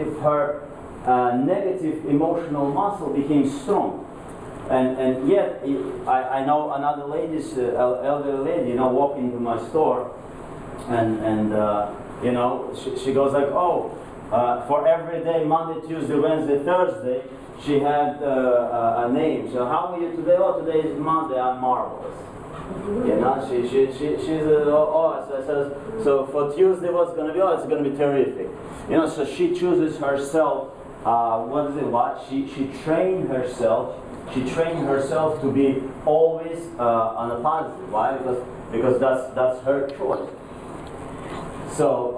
if her negative emotional muscle became strong. And yet, I know another lady, elderly lady, you know, walking into my store, and you know, she goes like, oh, for every day, Monday, Tuesday, Wednesday, Thursday, she had a name. So how are you today? Oh, today is Monday. I'm marvelous. You know, so for Tuesday, what's going to be? Oh, it's going to be terrific. You know, so she chooses herself. What is it? What she trained herself. She trained herself to be always on a positive. Why? Because that's her choice. So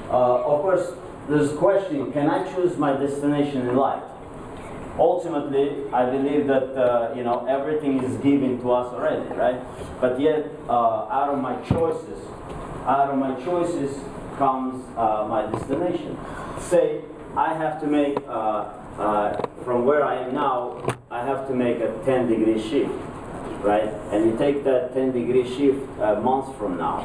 of course, there's a question: can I choose my destination in life? Ultimately, I believe that you know, everything is given to us already, right? But yet, out of my choices comes my destination. Say, I have to make from where I am now, I have to make a 10-degree shift, right? And you take that 10-degree shift months from now.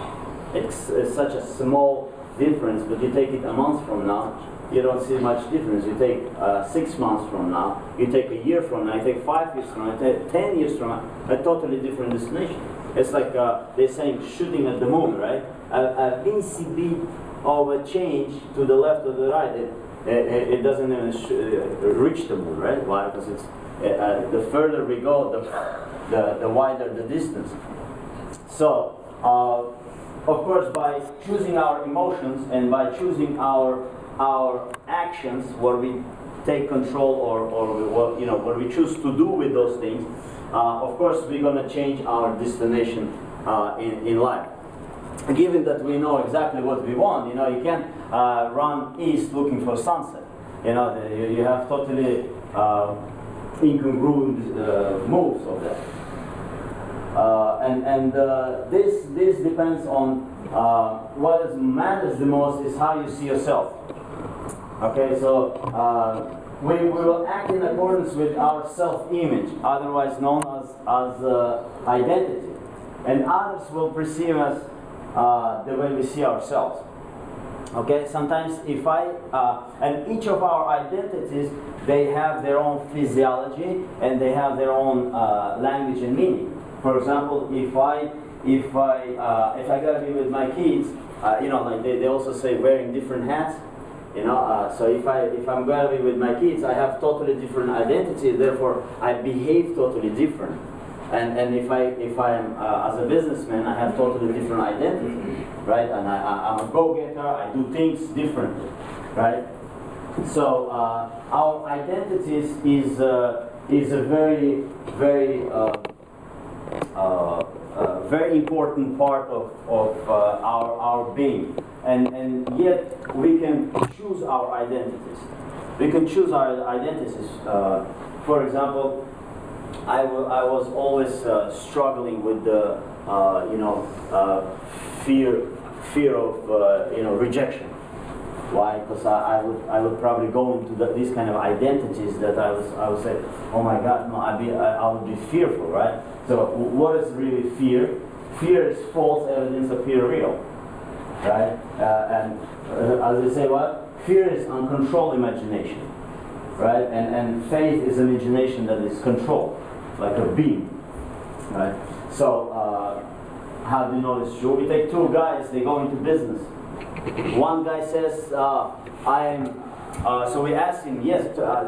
It's such a small difference, but you take it a month from now, you don't see much difference. You take 6 months from now, you take a year from now, you take 5 years from now, you take 10 years from now, a totally different destination. It's like they're saying shooting at the moon, right? A teensy bit of a change to the left or the right, it doesn't even reach the moon, right? Why? Because it's the further we go, the wider the distance. So, of course, by choosing our emotions and by choosing our actions, where we take control or you know, what we choose to do with those things, of course, we're going to change our destination in life. Given that we know exactly what we want, you know, you can't run east looking for sunset. You know, you have totally incongruent moves of that. This depends on what matters the most is how you see yourself. Okay, so we will act in accordance with our self-image, otherwise known as identity, and others will perceive us the way we see ourselves. Okay, sometimes if and each of our identities, they have their own physiology and they have their own language and meaning. For example, if I gotta be with my kids, you know, like they also say wearing different hats. You know, so if I'm gonna be with my kids, I have totally different identity. Therefore, I behave totally different. And if I'm as a businessman, I have totally different identity, right? And I'm a go-getter. I do things differently, right? So our identities is a very very important part of our being, and yet we can choose our identities. We can choose our identities. For example, I was always struggling with the fear of rejection. Why? Because I would probably go into these kind of identities that I would say, oh my God, no, I would be fearful, right? So what is really fear? Fear is false evidence appear real, right? And as they say, what? Fear is uncontrolled imagination, right? And faith is imagination that is controlled, like a beam, right? So how do you know it's true? We take two guys, they go into business. One guy says, so we asked him, yes,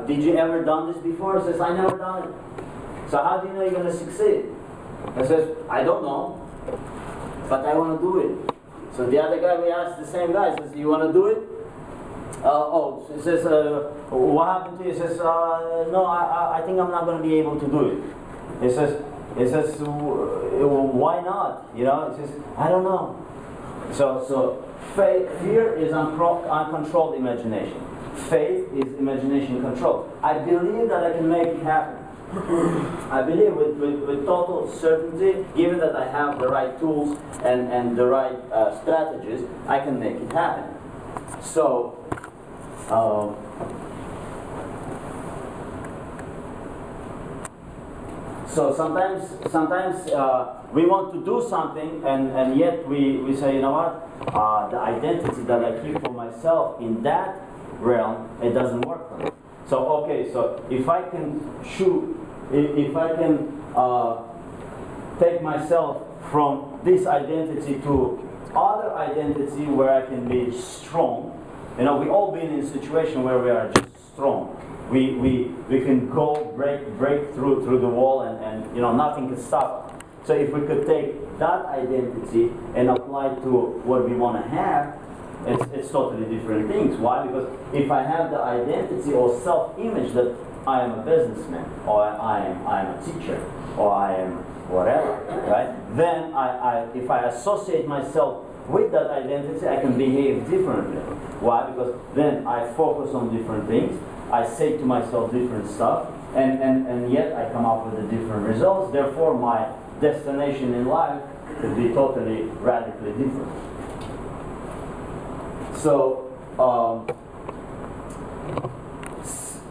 did you ever done this before? He says, I never done it. So how do you know you're going to succeed? He says, I don't know, but I want to do it. So the other guy, we asked the same guy, says, you want to do it? So he says, what happened to you? He says, no, I think I'm not going to be able to do it. He says, why not? You know, he says, I don't know. So fear is uncontrolled imagination. Faith is imagination controlled. I believe that I can make it happen. I believe with total certainty, given that I have the right tools and the right strategies, I can make it happen. So, sometimes we want to do something, and yet we say, you know what, the identity that I keep for myself in that realm, it doesn't work for me. So okay, so if I can if I can take myself from this identity to other identity where I can be strong. You know, we all been in a situation where we are just strong. We can go break through the wall and you know, nothing can stop us. So if we could take that identity and apply to what we want to have, it's totally different things. Why? Because if I have the identity or self-image that I am a businessman, or I am a teacher, or I am whatever, right? Then if I associate myself with that identity, I can behave differently. Why? Because then I focus on different things, I say to myself different stuff, and yet I come up with the different results. Therefore, my destination in life could be totally, radically different. So,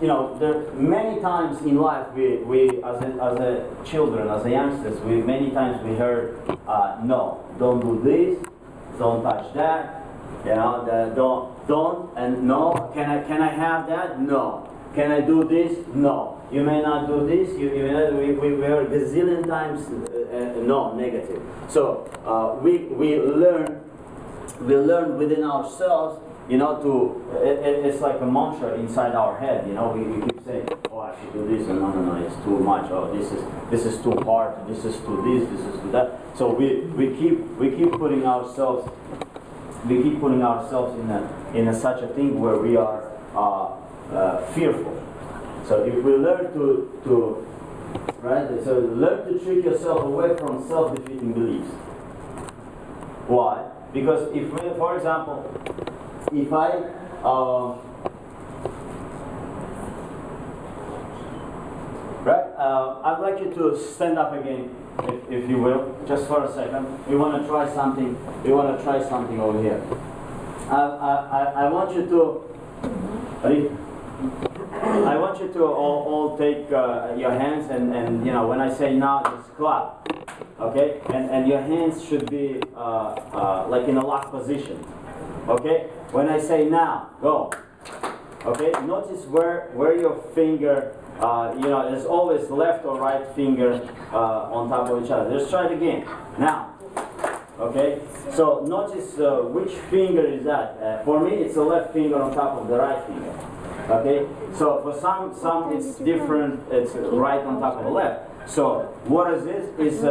you know, there many times in life we as a children, as a youngsters, many times we heard, no, don't do this, don't touch that, you know, don't, and no, can I have that? No. Can I do this? No. You may not do this. We heard gazillion times, no, negative. So we learn within ourselves, you know, it's like a mantra inside our head, you know, we keep saying, oh, I should do this, and no, it's too much, oh, this is too hard, this is too this is too that. So we keep putting ourselves in a such a thing where we are fearful. So if we learn to right, so learn to trick yourself away from self-defeating beliefs. Why? Because if we, for example, if I I'd like you to stand up again, if you will, just for a second. We want to try something. We want to try something over here. I want you to. I want you to all take your hands and you know, when I say now, just clap. Okay, and your hands should be like in a lock position. Okay, when I say now, go. Okay, notice where your finger, you know, there's always left or right finger on top of each other. Let's try it again. Now, okay, so notice which finger is that. For me, it's the left finger on top of the right finger. Okay, so for some it's different. It's right on top of the left. So what is this? Is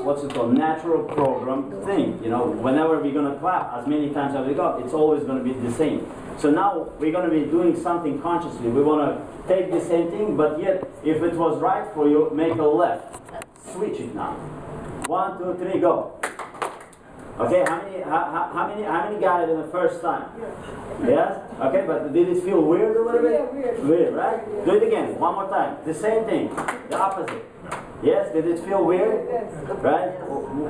what's it called? Natural program thing. You know, whenever we're gonna clap, as many times as we go, it's always gonna be the same. So now we're gonna be doing something consciously. We wanna take the same thing, but yet if it was right for you, make a left. Switch it now. 1, 2, 3, go. Okay, how many got it in the first time? Yes? Okay, but did it feel weird a little bit? Yeah, weird. Weird, right? Yeah. Do it again, one more time. The same thing, the opposite. Yes, did it feel weird? Yes. Right?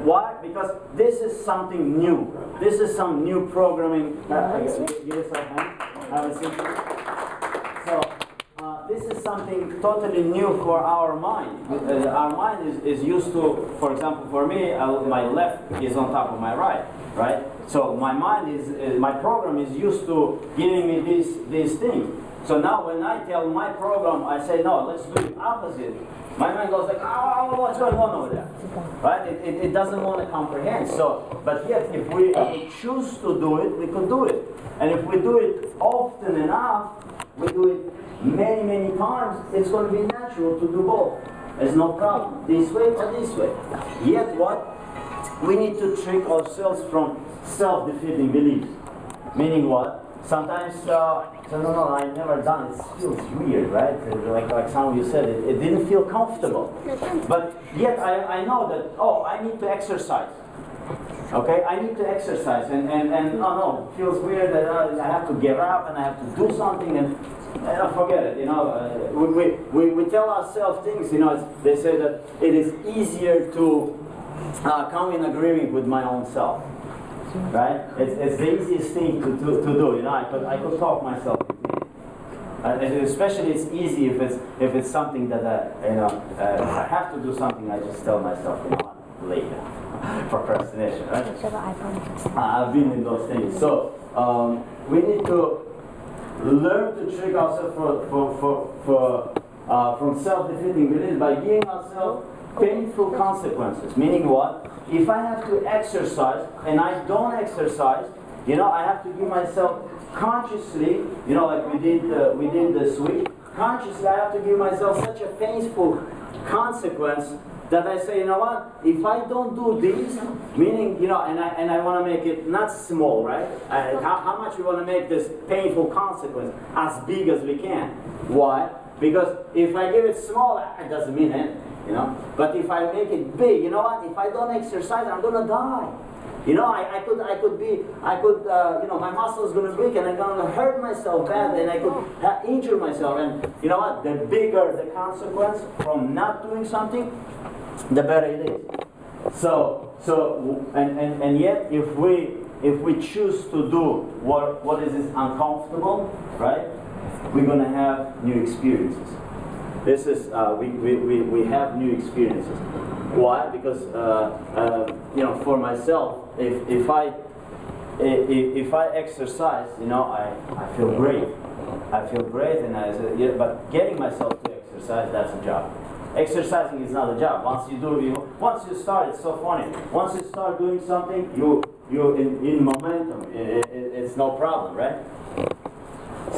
Why? Because this is something new. This is some new programming. Give us a hand. Have a seat. So, this is something totally new for our mind. Our mind is used to, for example, for me, my left is on top of my right? So my mind is, my program is used to giving me these things. So now when I tell my program, I say, no, let's do it opposite. My mind goes like, oh, what's going on over there? Right? It doesn't want to comprehend. So, but yet, if we choose to do it, we could do it. And if we do it often enough, we do it many times, it's going to be natural to do both. There's no problem. This way or this way. Yet what? We need to trick ourselves from self-defeating beliefs. Meaning what? Sometimes, no, I've never done it. It feels weird, right? Like some of you said, it didn't feel comfortable. But yet I know that, oh, I need to exercise. Okay, I need to exercise, and oh no, it feels weird that I have to get up and I have to do something, and forget it. You know, we tell ourselves things. You know, they say that it is easier to come in agreement with my own self. Right? It's the easiest thing to do. You know, I could talk myself into it. Especially it's easy if it's something that you know, if I have to do something, I just tell myself, you know, later. Procrastination, right? I've been in those things. So we need to learn to trick ourselves from self-defeating beliefs by giving ourselves painful consequences. Meaning what? If I have to exercise and I don't exercise, I have to give myself consciously, like we did this week, consciously I have to give myself such a painful consequence that I say, you know what, if I don't do this, meaning, and I want to make it not small, right? How much we want to make this painful consequence as big as we can. Why? Because if I give it small, it doesn't mean anything, But if I make it big, you know what, if I don't exercise, I'm going to die. I could, my muscle is going to break and I'm going to hurt myself badly and I could injure myself. And you know what? The bigger the consequence from not doing something, the better it is. And yet, if we choose to do what is uncomfortable, right? We're going to have new experiences. This is we have new experiences. Why? Because for myself, if I exercise, I feel great. I feel great, and but getting myself to exercise, that's a job. Exercising is not a job. Once you start, it's so funny. Once you start doing something, you're in momentum. It's no problem, right?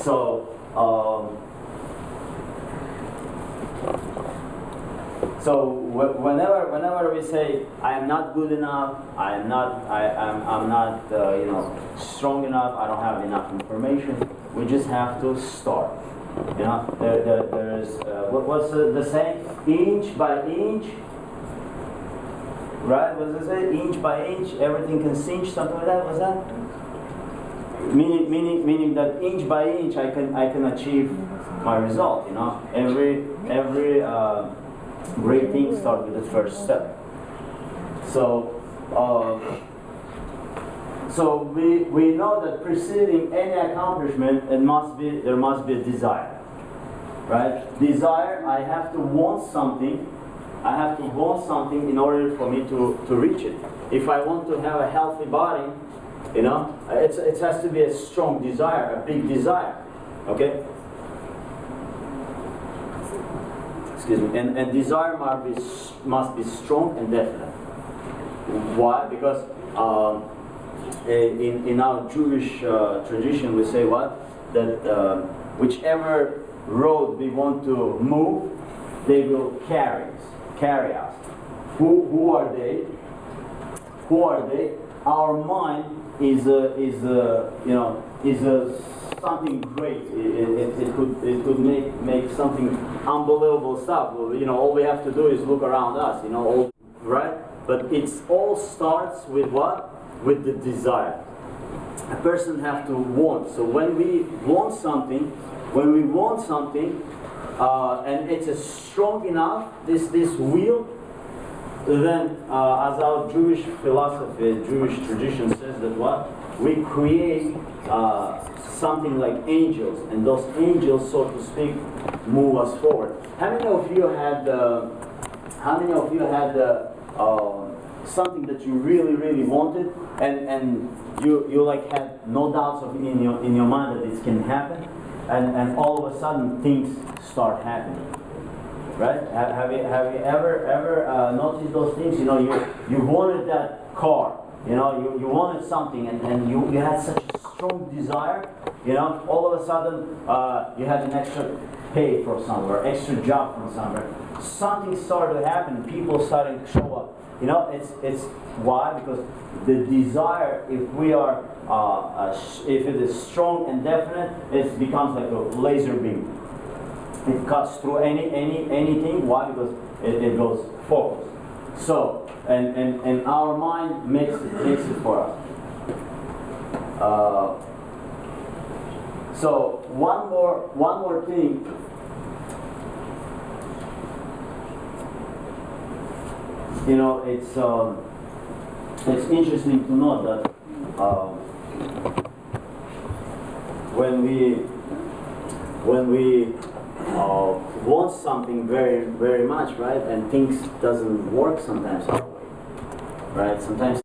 So. So whenever we say I am not good enough, I'm not strong enough, I don't have enough information, we just have to start. There's what's the saying? Inch by inch, right? What does it say? Inch by inch, everything can cinch, something like that. What's that? Meaning that inch by inch I can achieve my result. Every great thing starts with the first step. So we know that preceding any accomplishment, there must be a desire, right? Desire. I have to want something. I have to want something in order for me to reach it. If I want to have a healthy body, it has to be a strong desire, a big desire. Okay. Excuse me. And desire must be strong and definite. Why? Because in our Jewish tradition, we say what? That whichever road we want to move, they will carry us. Who are they? Who are they? Our mind is something great. It could make something unbelievable stuff. All we have to do is look around us. Right? But it all starts with what? With the desire. A person has to want. So when we want something, and it's strong enough, this will, then as our Jewish philosophy, Jewish tradition says that what? We create something like angels, and those angels, so to speak, move us forward. How many of you had something that you really wanted, and you like had no doubts in your mind that this can happen, and all of a sudden things start happening, right? Have you ever noticed those things? You wanted that car, you wanted something, and you had such a strong desire, all of a sudden you had an extra pay from somewhere, extra job from somewhere. Something started to happen, people started to show up. It's why? Because the desire, if it is strong and definite, it becomes like a laser beam. It cuts through anything. Why? Because it goes focused. So, and our mind makes it for us. So one more thing. It's interesting to note that when we want something very much, right, and things doesn't work sometimes our way, right? Sometimes